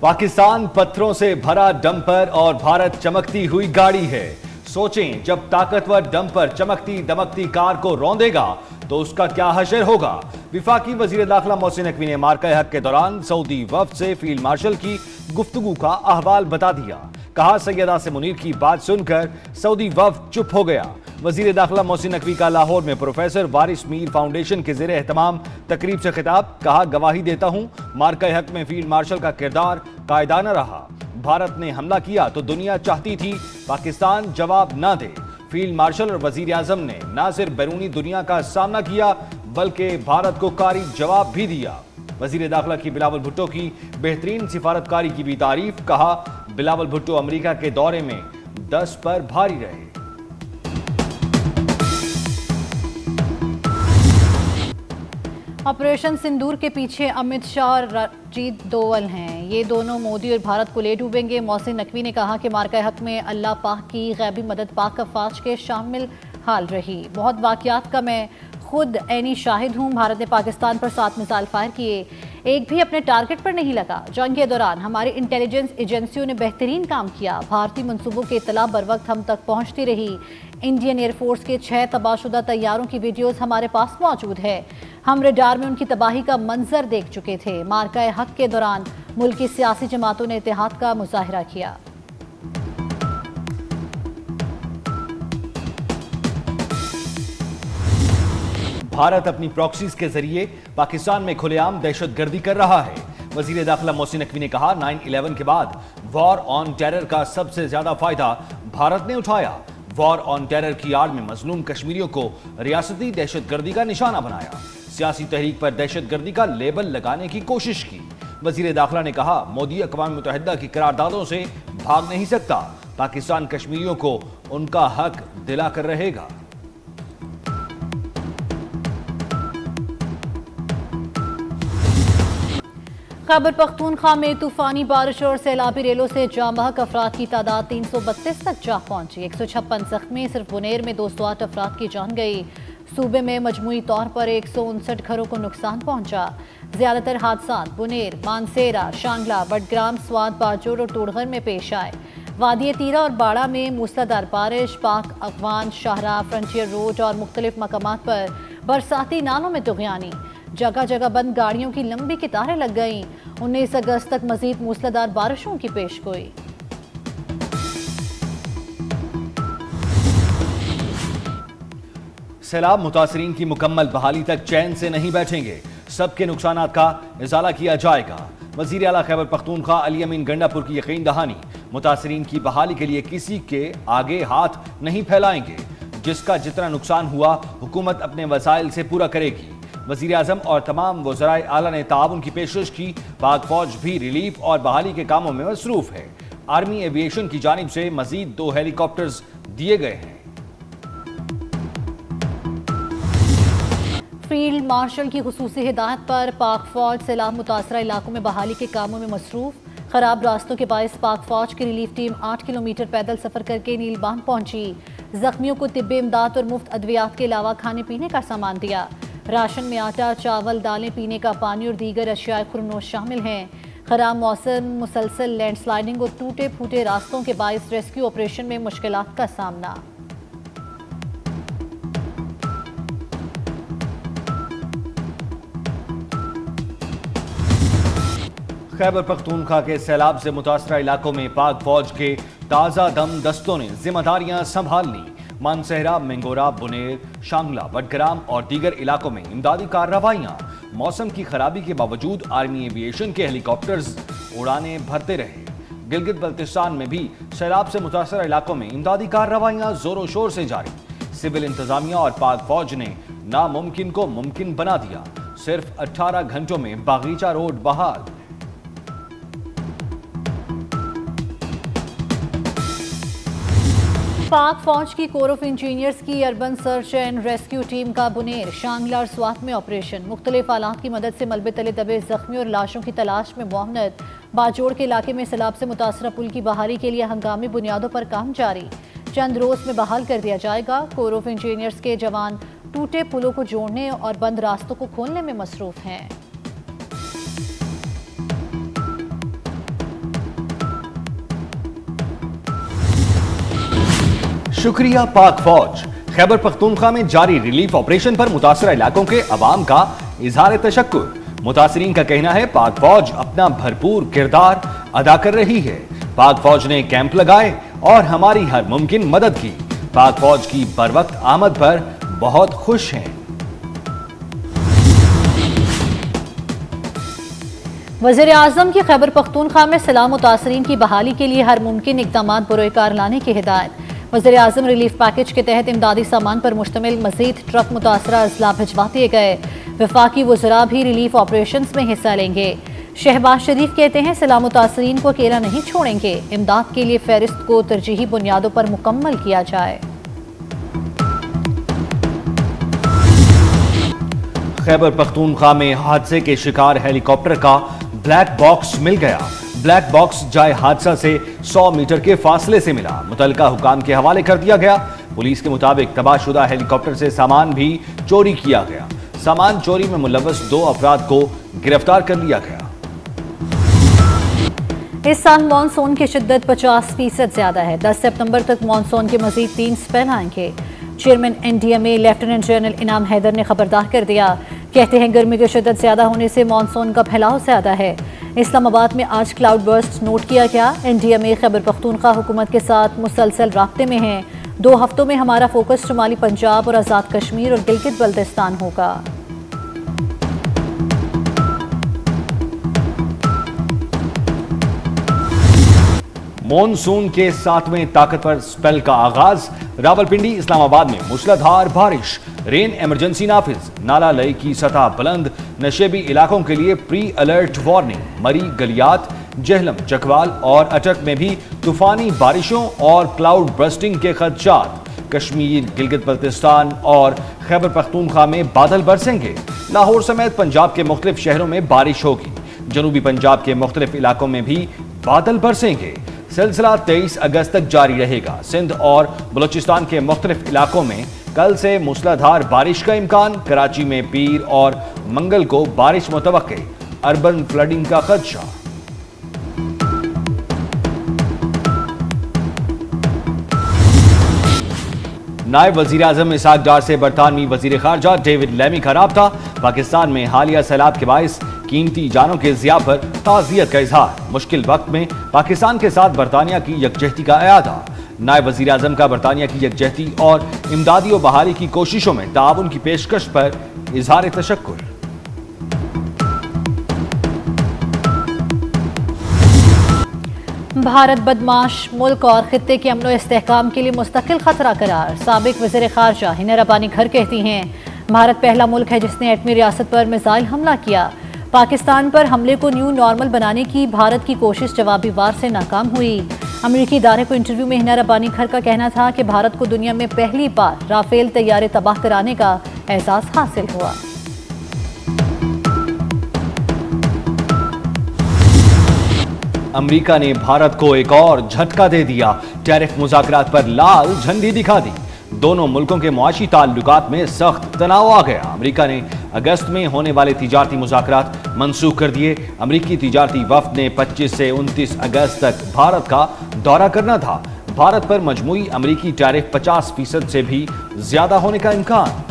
पाकिस्तान पत्थरों से भरा डंपर और भारत चमकती हुई गाड़ी है। सोचें, जब ताकतवर डंपर चमकती दमकती कार को रौंदेगा तो उसका क्या हशर होगा। विफाकी वजीर दाखिला मोहसिन नकवी ने मार्का हक के दौरान सऊदी वफ्द से फील्ड मार्शल की गुफ्तगू का अहवाल बता दिया। कहा, सैयद आसिम मुनीर की बात सुनकर सऊदी वफ्द चुप हो गया। वजीर दाखिला मोहसिन नकवी का लाहौर में प्रोफेसर वारिस मीर फाउंडेशन के ज़ेरे एहतमाम तकरीब से खिताब। कहा, गवाही देता हूं मार्का हक में फील्ड मार्शल का किरदार कायदाना रहा। भारत ने हमला किया तो दुनिया चाहती थी पाकिस्तान जवाब ना दे। फील्ड मार्शल और वजीर आजम ने न सिर्फ बैरूनी दुनिया का सामना किया बल्कि भारत को कारी जवाब भी दिया। वजीर दाखिला की बिलावल भुट्टो की बेहतरीन सिफारतकारी की भी तारीफ। कहा, बिलावल भुट्टो अमेरिका के दौरे में 10 पर भारी रहे। ऑपरेशन सिंदूर के पीछे अमित शाह और अजीत दोवल हैं। ये दोनों मोदी और भारत को ले डूबेंगे। मोहसिन नकवी ने कहा कि मार्का हक में अल्लाह पाक की गैबी मदद पाक अफवाज के शामिल हाल रही। बहुत वाक़यात का मैं खुद ऐनी शाहिद हूँ। भारत ने पाकिस्तान पर 7 मिसाइल फायर किए, एक भी अपने टारगेट पर नहीं लगा। जंग के दौरान हमारी इंटेलिजेंस एजेंसियों ने बेहतरीन काम किया। भारतीय मंसूबों की इत्तला बर वक्त हम तक पहुँचती रही। इंडियन एयरफोर्स के 6 तबाहशुदा तैयारों की वीडियोस हमारे पास मौजूद है। हम रडार में उनकी तबाही का मंजर देख चुके थे। मार्का हक के दौरान मुल्क की सियासी जमातों ने इत्तेहाद का मुजाहिरा किया। भारत अपनी प्रॉक्सीज के जरिए पाकिस्तान में खुलेआम दहशतगर्दी कर रहा है। वजीर दाखिला मोहसिन नकवी ने कहा, 9/11 के बाद वॉर ऑन टेरर का सबसे ज्यादा फायदा भारत ने उठाया। वॉर ऑन टेरर की आड़ में मजलूम कश्मीरियों को रियासती दहशतगर्दी का निशाना बनाया। सियासी तहरीक पर दहशतगर्दी का लेबल लगाने की कोशिश की। वजीर दाखिला ने कहा, मोदी अक़वाम मुत्तहिदा की करारदादों से भाग नहीं सकता। पाकिस्तान कश्मीरियों को उनका हक दिलाकर रहेगा। खैबर पख्तूनख्वा में तूफानी बारिश और सैलाबी रेलों से जाम बहक अफराद की तादाद 332 तक जा पहुंची। 156 जख्मी। सिर्फ बुनेर में 208 अफराद की जान गई। सूबे में मजमूई तौर पर 159 घरों को नुकसान पहुंचा। ज्यादातर हादसा बुनेर, मानसेरा, शांगला, बडग्राम, स्वाद, बाजोर और तोड़गर में पेश आए। वादी तीरा और बाड़ा में मूसलाधार बारिश। पाक अफगान शाहराह, फ्रंटियर रोड और मुख्तलिफ मकामात पर बरसाती नालों में तुग़यानी। जगह जगह बंद गाड़ियों की लंबी कतारें लग गईं। 19 अगस्त तक मजीद मूसलाधार बारिशों की पेशगोई। सैलाब मुतासरीन की मुकम्मल बहाली तक चैन से नहीं बैठेंगे। सबके नुकसानात का इजाला किया जाएगा। वजीर आला खैबर पख्तूनख्वा अली अमीन गंडापुर की यकीन दहानी। मुतासरीन की बहाली के लिए किसी के आगे हाथ नहीं फैलाएंगे। जिसका जितना नुकसान हुआ हुकूमत अपने वसाइल से पूरा करेगी। वजीर आजम और तमाम वज़राए आला ने ताउन की पेशकश की। पाक फौज भी रिलीफ और बहाली के कामों में मसरूफ है। आर्मी एविएशन की जानिब से मजीद 2 हेलीकॉप्टर्स दिए गए हैं। फील्ड मार्शल की खुसूसी हिदायत पर पाक फौज सैलाब मुतासरा इलाकों में बहाली के कामों में मसरूफ। खराब रास्तों के बायस पाक फौज की रिलीफ टीम 8 किलोमीटर पैदल सफर करके नील बांध पहुंची। जख्मियों को तिब्बी इमदाद और मुफ्त अद्वियात के अलावा खाने पीने का सामान दिया। राशन में आटा, चावल, दालें, पीने का पानी और दीगर अशियाए खुरनोश शामिल हैं। खराब मौसम, मुसलसल लैंडस्लाइडिंग और टूटे फूटे रास्तों के बायस रेस्क्यू ऑपरेशन में मुश्किलात का सामना। खैबर पख्तूनख्वा के सैलाब से मुतासरा इलाकों में पाक फौज के ताज़ा दम दस्तों ने जिम्मेदारियां संभाल ली। मानसेहरा, मेंगोरा, बुनेर, शांगला, बडग्राम और दीगर इलाकों में इमदादी कार्रवाइयां। मौसम की खराबी के बावजूद आर्मी एविएशन के हेलीकॉप्टर्स उड़ाने भरते रहे। गिलगित बल्तिस्तान में भी सैलाब से मुतासरा इलाकों में इमदादी कार्रवाइयां जोरों शोर से जारी। सिविल इंतजामिया और पाक फौज ने नामुमकिन को मुमकिन बना दिया। सिर्फ 18 घंटों में बागीचा रोड बहाल। पाक फौज की कोर ऑफ इंजीनियर्स की urban search and rescue team का बुनेर, शांगला और स्वात में ऑपरेशन। मुख्तलिफ आलात की मदद से मलबे तले दबे जख्मी और लाशों की तलाश में मुआवनत। बाजोड़ के इलाके में सैलाब से मुतासरा पुल की बहाली के लिए हंगामी बुनियादों पर काम जारी। चंद रोज में बहाल कर दिया जाएगा। कोर ऑफ इंजीनियर्स के जवान टूटे पुलों को जोड़ने और बंद रास्तों को खोलने में मसरूफ हैं। शुक्रिया पाक फौज। खैबर पख्तूनख्वा में जारी रिलीफ ऑपरेशन पर मुतासरा इलाकों के अवाम का इजहार तशक्कुर। मुतासरीन का कहना है पाक फौज अपना भरपूर किरदार अदा कर रही है। पाक फौज ने कैंप लगाए और हमारी हर मुमकिन मदद की। पाक फौज की बरवक्त आमद पर बहुत खुश हैं। वज़ीर आज़म की खैबर पख्तूनख्वा में सलाह मुतासरीन की बहाली के लिए हर मुमकिन इक़दाम बरोकार लाने की हिदायत। वज़ीर आज़म रिलीफ पैकेज के तहत इमदादी सामान पर मुश्तमिल मज़ीद ट्रक मुतासरा अजला भिजवा दिए गए। वफाकी वज़रा भी रिलीफ ऑपरेशन में हिस्सा लेंगे। शहबाज शरीफ कहते हैं सलाह मुतासरीन को अकेला नहीं छोड़ेंगे। इमदाद के लिए फहरिस्त को तरजीही बुनियादों पर मुकम्मल किया जाए। खैबर पख्तूनख्वा में हादसे के शिकार हेलीकॉप्टर का ब्लैक बॉक्स मिल गया। ब्लैक बॉक्स जाए हादसा से 100 मीटर के फासले से मिला। मुतल्लिका हुकाम के हवाले कर दिया गया। पुलिस के मुताबिक तबाहशुदा हेलीकॉप्टर से सामान भी चोरी किया गया। सामान चोरी में मुलव्वस 2 अफराद को गिरफ्तार कर लिया गया। इस साल मानसून की शिद्दत 50% ज्यादा है। 10 सितंबर तक मानसून के मजीद 3 स्पेल आएंगे। चेयरमैन NDMA लेफ्टिनेंट जनरल इनाम हैदर ने खबरदार कर दिया। कहते हैं गर्मी की शिद्दत ज्यादा होने से मानसून का फैलाव ज्यादा है। इस्लामाबाद में आज क्लाउड बर्स्ट नोट किया गया। NDMA खैबर पख्तूनख्वा हुकूमत के साथ मुसलसल राब्ते में है। 2 हफ्तों में हमारा फोकस शुमाली पंजाब और आज़ाद कश्मीर और गिलगित बल्तिस्तान होगा। मॉनसून के 7वें ताकतवर स्पेल का आगाज। रावलपिंडी इस्लामाबाद में मूसलाधार बारिश। रेन इमरजेंसी नाफिज। नाला लई की सतह बुलंद। नशेबी इलाकों के लिए प्री अलर्ट वार्निंग। मरी, गलियात, जहलम, चकवाल और अटक में भी तूफानी बारिशों और क्लाउड बर्स्टिंग के खदशात। कश्मीर, गिलगित बल्तिस्तान और खैबर पख्तूनख्वा में बादल बरसेंगे। लाहौर समेत पंजाब के मुख्तलिफ शहरों में बारिश होगी। जनूबी पंजाब के मुख्तलिफ इलाकों में भी बादल बरसेंगे। सिलसिला 23 अगस्त तक जारी रहेगा। सिंध और बलूचिस्तान के मुख्तलिफ इलाकों में कल से मूसलाधार बारिश का इम्कान। कराची में पीर और मंगल को बारिश मुतवक्के। अर्बन फ्लडिंग का खदशा। नायब वजीर आजम इसहाक डार से बरतानवी वजीर खारजा डेविड लेमी का राब्ता। पाकिस्तान में हालिया सैलाब के बायस कीमती जानों के ज़िया पर ताज़ियत का इजहार। मुश्किल वक्त में पाकिस्तान के साथ बरतानिया की यकजहती का अयादा। नायब वजीर आजम का बरतानिया की यकजहती और इमदादी व बहाली की कोशिशों में ताउन की पेशकश पर इजहार तशक्कुर। भारत बदमाश मुल्क और खित्ते के अमन व इस्तेहकाम के लिए मुस्तकिल खतरा करार। साबिक वज़ीर खारजा हिना रब्बानी घर कहती हैं भारत पहला मुल्क है जिसने एटमी रियासत पर मिसाइल हमला किया। पाकिस्तान पर हमले को न्यू नॉर्मल बनाने की भारत की कोशिश जवाबी वार से नाकाम हुई। अमेरिकी इदारे को इंटरव्यू में हिना रब्बानी घर का कहना था कि भारत को दुनिया में पहली बार राफेल तैयारे तबाह कराने का एहसास हासिल हुआ। अमेरिका ने भारत को एक और झटका दे दिया। टैरिफ मुज़ाकरात पर लाल झंडी दिखा दी। दोनों मुल्कों के मुआशी ताल्लुकात में सख्त तनाव आ गया। अमेरिका ने अगस्त में होने वाले तिजारती मुज़ाकरात मंसूख कर दिए। अमेरिकी तिजारती वफ्द ने 25 से 29 अगस्त तक भारत का दौरा करना था। भारत पर मजमूई अमेरिकी टैरिफ 50% से भी ज्यादा होने का इम्कान।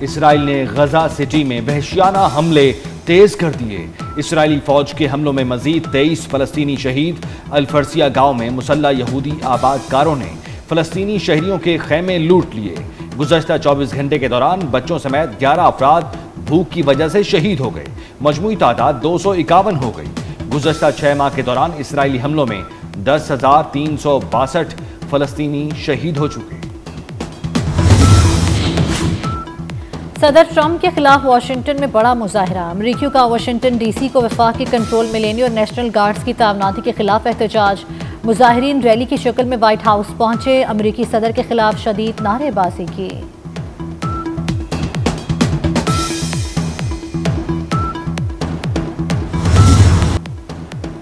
इसराइल ने गजा सिटी में वहशियाना हमले तेज कर दिए। इसराइली फौज के हमलों में मजीद 23 फलस्तीनी शहीद। अल-फरसिया गांव में मुसल्ला यहूदी आबादकारों ने फलस्तीनी शहरियों के खेमे लूट लिए। गुज़श्ता 24 घंटे के दौरान बच्चों समेत 11 अफराद भूख की वजह से शहीद हो गए। मजमूई तादाद 251 हो गई। गुज़श्ता 6 माह के दौरान इसराइली हमलों में 10,362 फलस्तीनी शहीद हो चुके। सदर ट्रंप के खिलाफ वाशिंगटन में बड़ा मुजाहरा। अमरीकियों का वाशिंगटन DC को वफाकी कंट्रोल में लेने और नेशनल गार्ड्स की ताउनाती के खिलाफ एहतजाज। मुजाहिरीन रैली की शक्ल में व्हाइट हाउस पहुंचे। अमरीकी सदर के खिलाफ शदीद नारेबाजी की।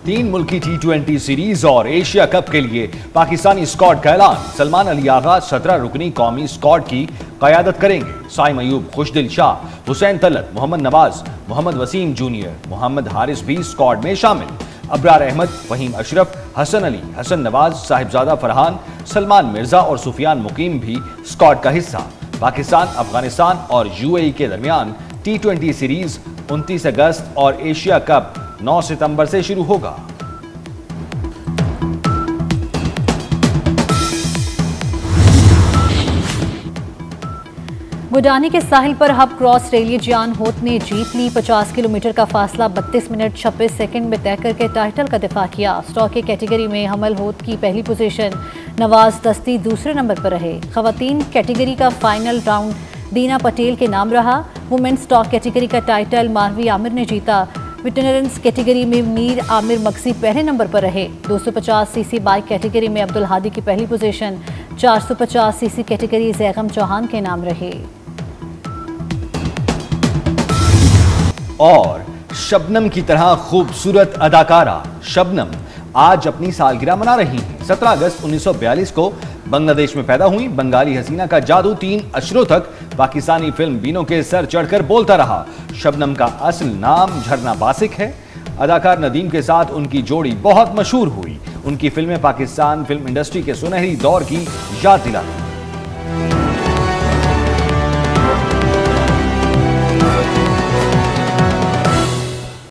तीन मुल्की T20 सीरीज और एशिया कप के लिए पाकिस्तानी स्क्वाड का ऐलान। सलमान अली आगा 17 रुकनी कौमी स्क्वाड की क़यादत करेंगे। साइम अयूब, खुशदिल शाह, हुसैन तलत, मोहम्मद नवाज, मोहम्मद वसीम जूनियर, मोहम्मद हारिस भी स्क्वाड में शामिल। अबरार अहमद, फहीम अशरफ, हसन अली, हसन नवाज, साहिबजादा फरहान, सलमान मिर्जा और सुफियान मुकीम भी स्क्वाड का हिस्सा। पाकिस्तान, अफगानिस्तान और यूएई के दरमियान T20 सीरीज 29 अगस्त और एशिया कप 9 सितंबर से शुरू होगा। बुडानी के साहिल पर हब क्रॉस रेलिए जान होत ने जीत ली। 50 किलोमीटर का फासला 32 मिनट 26 सेकंड में तय करके टाइटल का दिफा किया। स्टॉक की कैटेगरी में हमल होत की पहली पोजीशन, नवाज दस्ती दूसरे नंबर पर रहे। खवातीन कैटेगरी का फाइनल राउंड दीना पटेल के नाम रहा। वुमेन्स स्टॉक कैटेगरी का टाइटल मारवी आमिर ने जीता। वेटरनरीज कैटेगरी में मीर आमिर मक्सी पहले नंबर पर रहे। 250 सीसी बाइक कैटेगरी में अब्दुल हादी की पहली position, 450 cc category Zaigham Chauhan के नाम रहे। और शबनम की तरह खूबसूरत अदाकारा शबनम आज अपनी सालगिरह मना रही हैं। 17 अगस्त 1942 को बांग्लादेश में पैदा हुई बंगाली हसीना का जादू 3 अशरों तक पाकिस्तानी फिल्म बीनों के सर चढ़कर बोलता रहा। शबनम का असल नाम झरना बासिक है। अदाकार नदीम के साथ उनकी जोड़ी बहुत मशहूर हुई। उनकी फिल्में पाकिस्तान फिल्म इंडस्ट्री के सुनहरी दौर की याद दिलाती।